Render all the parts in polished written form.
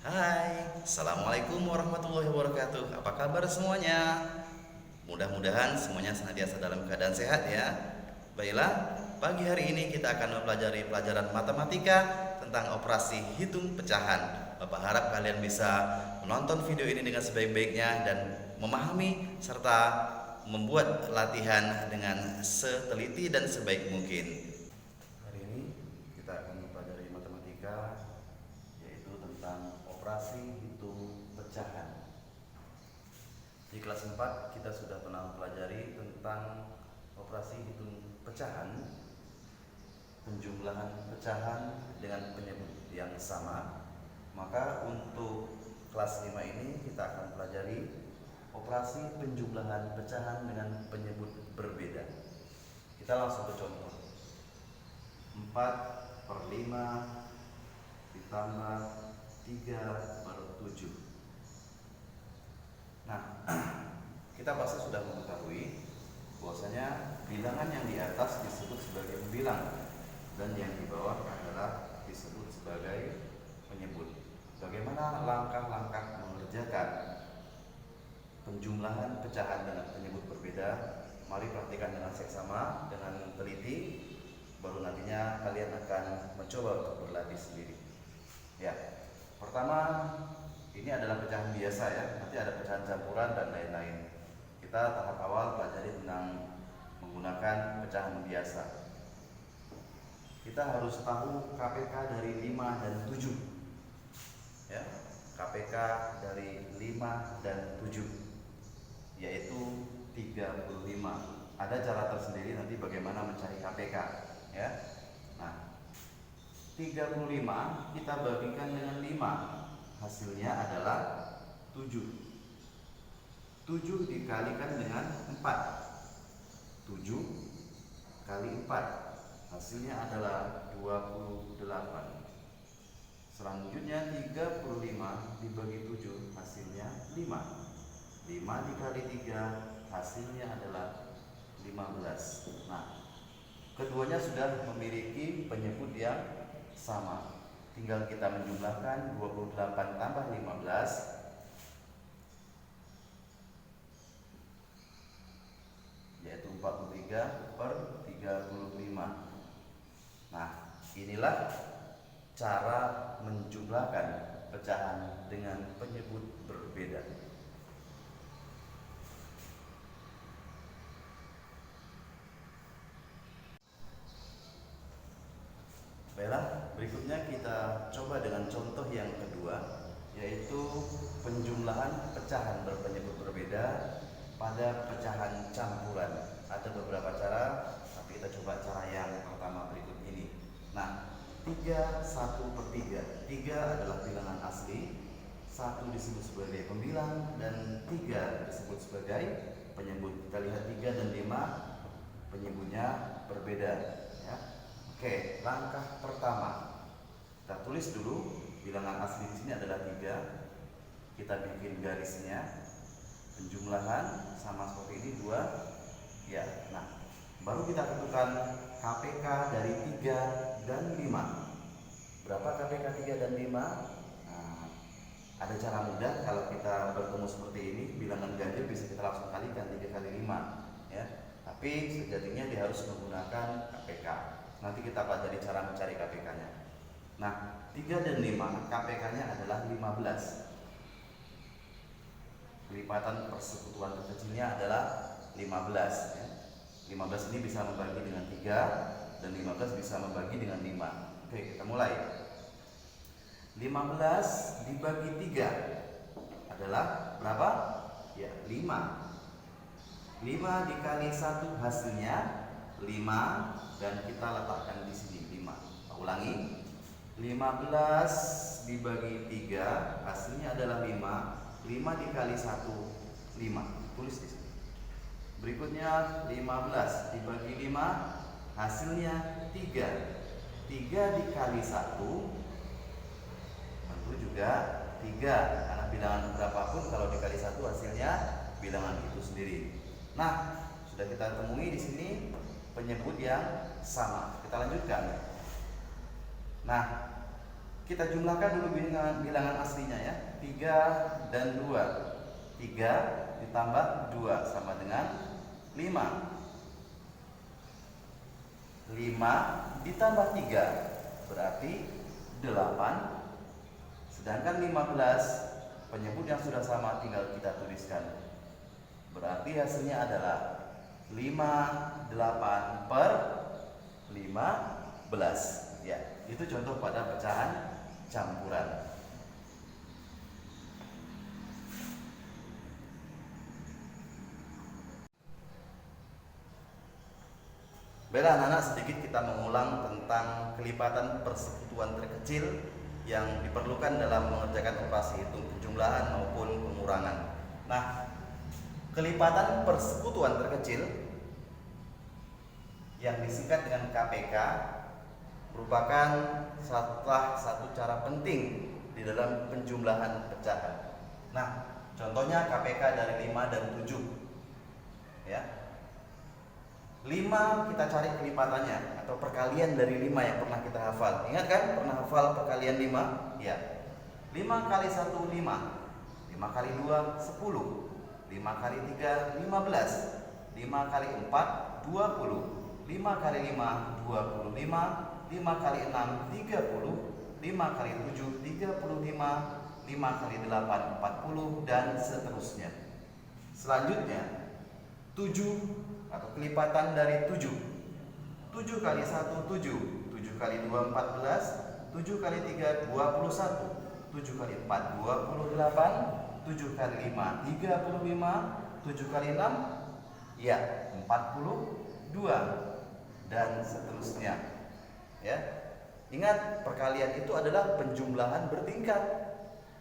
Hai, Assalamualaikum warahmatullahi wabarakatuh. Apa kabar semuanya? Mudah-mudahan semuanya senantiasa dalam keadaan sehat ya. Baiklah, pagi hari ini kita akan mempelajari pelajaran matematika tentang operasi hitung pecahan. Bapak harap kalian bisa menonton video ini dengan sebaik-baiknya dan memahami serta membuat latihan dengan seteliti dan sebaik mungkin. Hari ini kita akan mempelajari matematika yaitu tentang operasi hitung pecahan. Di kelas 4 kita sudah pernah mempelajari tentang operasi hitung pecahan, penjumlahan pecahan dengan penyebut yang sama. Maka untuk kelas 5 ini kita akan pelajari operasi penjumlahan pecahan dengan penyebut berbeda. Kita langsung ke contoh. 4/5 ditambah 3/7. Nah, kita pasti sudah mengetahui bahwasanya bilangan yang di atas disebut sebagai pembilang dan yang di bawah adalah disebut sebagai penyebut. Bagaimana langkah-langkah mengerjakan penjumlahan pecahan dengan penyebut berbeda? Mari perhatikan dengan seksama, dengan teliti, baru nantinya kalian akan mencoba untuk berlatih sendiri. Ya, pertama ini adalah pecahan biasa ya, nanti ada pecahan campuran dan lain-lain. Kita tahap awal pelajari tentang menggunakan pecahan biasa. Kita harus tahu KPK dari 5 dan 7 ya, KPK dari 5 dan 7 yaitu 35. Ada cara tersendiri nanti bagaimana mencari KPK ya. Nah, 35 kita bagikan dengan 5, hasilnya adalah 7. 7 dikalikan dengan 4, 7 kali 4, hasilnya adalah 28. Selanjutnya 35 dibagi 7, hasilnya 5. 5 dikali 3, hasilnya adalah 15. Nah, keduanya sudah memiliki penyebut yang sama. Tinggal kita menjumlahkan 28 tambah 15 yaitu 43/35. Nah, inilah cara menjumlahkan pecahan dengan penyebut berbeda. Baiklah, berikutnya kita coba dengan contoh yang kedua, yaitu penjumlahan pecahan berpenyebut berbeda pada pecahan campuran. Ada beberapa cara, tapi kita coba cara yang pertama berikut ini. Nah, 3 1/3. 3 adalah bilangan asli, 1 disebut sebagai pembilang, dan 3 disebut sebagai penyebut. Kita lihat 3 dan 5 penyebutnya berbeda ya. Oke, langkah pertama kita tulis dulu bilangan asli di sini adalah 3. Kita bikin garisnya. Penjumlahan sama seperti ini 2. Ya, nah, baru kita tentukan KPK dari 3 dan 5. Berapa KPK 3 dan 5? Nah, ada cara mudah kalau kita bertemu seperti ini, bilangan ganjil bisa kita langsung kalikan 3 kali 5 ya. Tapi sejatinya dia harus menggunakan KPK. Nanti kita pelajari cara mencari KPK-nya. Nah, 3 dan 5 KPK-nya adalah 15. Lipatan persekutuan terkecilnya adalah 15 ya. 15 ini bisa membagi dengan 3 dan 15 bisa membagi dengan 5. Oke, kita mulai. 15 dibagi 3 adalah berapa? Ya, 5. 5 dikali 1 hasilnya 5 dan kita letakkan di sini 5. Ulangi. 15 dibagi 3 hasilnya adalah 5. 5 dikali 1 5. Tulis di sini. Berikutnya 15 dibagi 5 hasilnya 3. 3 dikali 1 tentu juga 3, karena bilangan berapapun kalau dikali 1 hasilnya bilangan itu sendiri. Nah, sudah kita temui di sini penyebut yang sama. Kita lanjutkan. Nah, Kita jumlahkan dulu bilangan aslinya ya. 3 dan 2. 3 ditambah 2 sama dengan 5. 5 ditambah 3 berarti 8. Sedangkan 15 penyebut yang sudah sama tinggal kita tuliskan. Berarti hasilnya adalah 58 per 15. Ya, itu contoh pada pecahan campuran. Baiklah anak-anak, sedikit kita mengulang tentang kelipatan persekutuan terkecil yang diperlukan dalam mengerjakan operasi hitung penjumlahan maupun pengurangan. Nah, kelipatan persekutuan terkecil yang disingkat dengan KPK merupakan salah satu cara penting di dalam penjumlahan pecahan. Nah, contohnya KPK dari 5 dan 7. Ya. 5 kita cari kelipatannya atau perkalian dari 5 yang pernah kita hafal. Ingat kan? Pernah hafal perkalian 5? Ya. 5 kali 1 5. 5 kali 2 10. 5 kali 3 15. 5 kali 4 20. 5 kali 5 25. 5 kali 6 30. 5 kali 7 35. 5 kali 8 40 dan seterusnya. Selanjutnya 7 atau kelipatan dari 7. 7 kali 1 7. 7 kali 2 14. 7 kali 3 21. 7 kali 4 28. 7 kali 5 35. 7 kali 6 ya 42 dan seterusnya. Ya. Ingat, perkalian itu adalah penjumlahan bertingkat.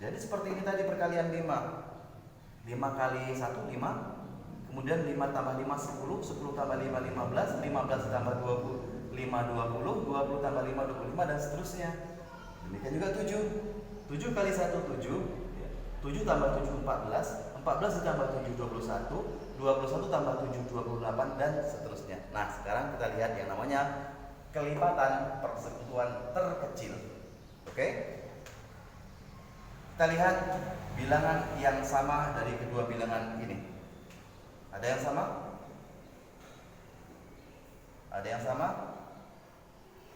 Jadi seperti ini tadi perkalian 5. 5 kali 1 5. Kemudian 5 tambah 5 10, 10 tambah 5 15, 15 tambah 20 5 20, 20 tambah 5 25 dan seterusnya. Demikian juga 7. 7 kali 1 7, 7 tambah 7 14, 14 ditambah 7 21, 21 tambah 7 28 dan seterusnya. Nah, sekarang kita lihat yang namanya kelipatan persekutuan terkecil. Oke? Kita lihat bilangan yang sama dari kedua bilangan ini. Ada yang sama? Ada yang sama?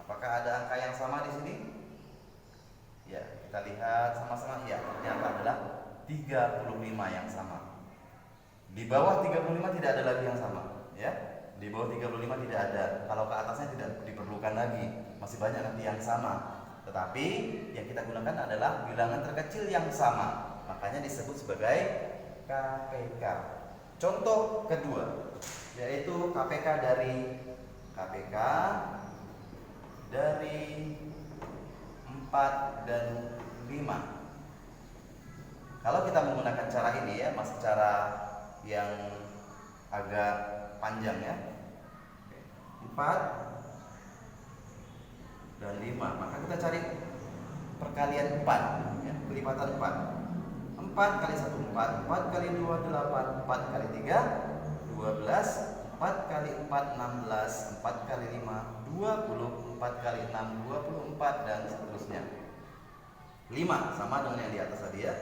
Apakah ada angka yang sama di sini? Ya, kita lihat sama-sama. Ya, ternyata adalah 35 yang sama. Di bawah 35 tidak ada lagi yang sama, ya. Di bawah 35 tidak ada. Kalau ke atasnya tidak diperlukan lagi. Masih banyak nanti yang sama. Tetapi yang kita gunakan adalah bilangan terkecil yang sama. Makanya disebut sebagai KPK. Contoh kedua yaitu KPK dari 4 dan 5. Kalau kita menggunakan cara ini ya, masih cara yang agak panjang ya. 4 dan 5. Maka kita cari perkalian 4 ya, kelipatan 4. 4 kali 1 4, 4 kali 2 8, 4 kali 3 12, 4 kali 4 16, 4 kali 5 20, 4 kali 6 24 dan seterusnya. 5 sama dengan yang di atas tadi ya.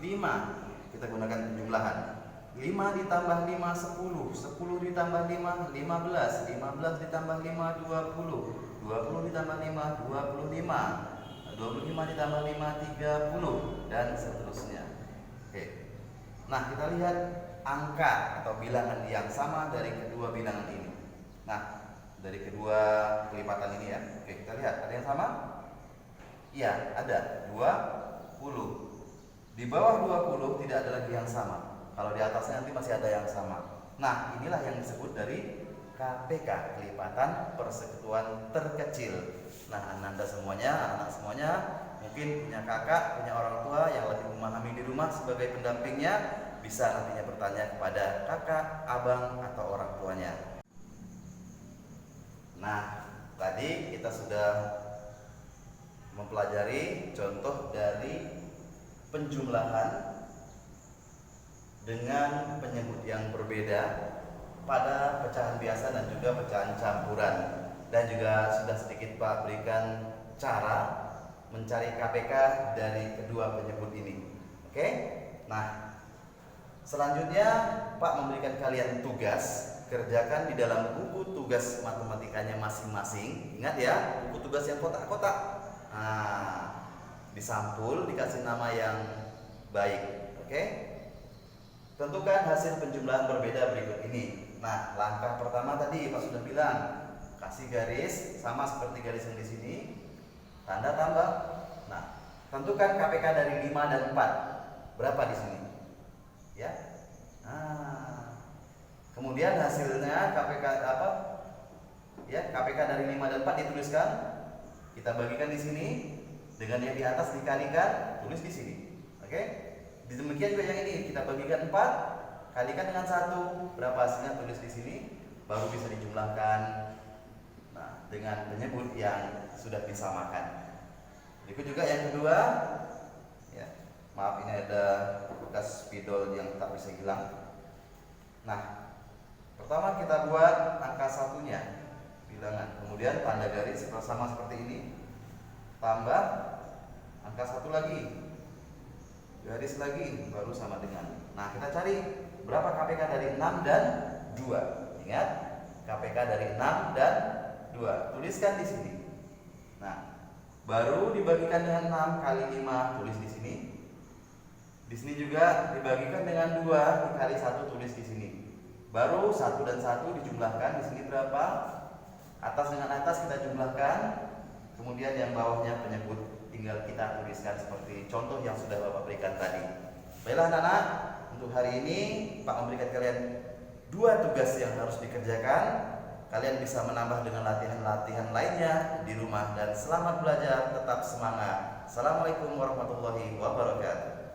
5 kita gunakan penjumlahan. 5 ditambah 5 10, 10 ditambah 5 15, 15 ditambah 5 20, 20 ditambah 5 25, 25 ditambah 5 30 dan seterusnya. Oke. Nah, kita lihat angka atau bilangan yang sama dari kedua bilangan ini. Nah, dari kedua kelipatan ini ya. Oke, kita lihat ada yang sama? Iya, ada 20. Di bawah 20 tidak ada lagi yang sama. Kalau di atasnya nanti masih ada yang sama. Nah, inilah yang disebut dari KPK, kelipatan persekutuan terkecil. Nah, Anda semuanya, anak-anak semuanya mungkin punya kakak, punya orang tua yang lebih memahami di rumah sebagai pendampingnya, bisa nantinya bertanya kepada kakak, abang, atau orang tuanya. Nah, tadi kita sudah mempelajari contoh dari penjumlahan dengan penyebut yang berbeda pada pecahan biasa dan juga pecahan campuran. Dan juga sudah sedikit Pak berikan cara mencari KPK dari kedua penyebut ini. Oke? Nah, selanjutnya Pak memberikan kalian tugas, kerjakan di dalam buku tugas matematikanya masing-masing. Ingat ya, buku tugas yang kotak-kotak. Nah, disampul, dikasih nama yang baik. Oke? Tentukan hasil penjumlahan berbeda berikut ini. Nah, langkah pertama tadi Pak sudah bilang, kasih garis sama seperti garis yang di sini, tanda tambah. Nah, tentukan KPK dari 5 dan 4. Berapa di sini? Ya. Nah, kemudian hasilnya KPK apa? Ya, KPK dari 5 dan 4 dituliskan. Kita bagikan di sini dengan yang di atas dikalikan, tulis di sini. Oke? Demikian juga yang ini, kita bagikan 4, kalikan dengan 1. Berapa hasilnya, tulis di sini, baru bisa dijumlahkan. Nah, dengan penyebut yang sudah disamakan. Berikut juga yang kedua. Ya, maaf ini ada bekas spidol yang tak bisa hilang. Nah, pertama kita buat angka satunya, bilangan, kemudian tanda garis sama seperti ini, tambah angka 1 lagi, garis lagi, baru sama dengan. Nah, kita cari berapa KPK dari 6 dan 2. Ingat, KPK dari 6 dan 2, tuliskan di sini. Nah, baru dibagikan dengan 6 kali 5, tulis di sini. Di sini juga dibagikan dengan 2 dikali 1, tulis di sini. Baru 1 dan 1 dijumlahkan, di sini berapa? Atas dengan atas kita jumlahkan. Kemudian yang bawahnya penyebut, tinggal kita tuliskan seperti contoh yang sudah Bapak berikan tadi. Baiklah anak-anak, untuk hari ini Pak memberikan kalian 2 tugas yang harus dikerjakan. Kalian bisa menambah dengan latihan-latihan lainnya di rumah, dan selamat belajar, tetap semangat. Assalamualaikum warahmatullahi wabarakatuh.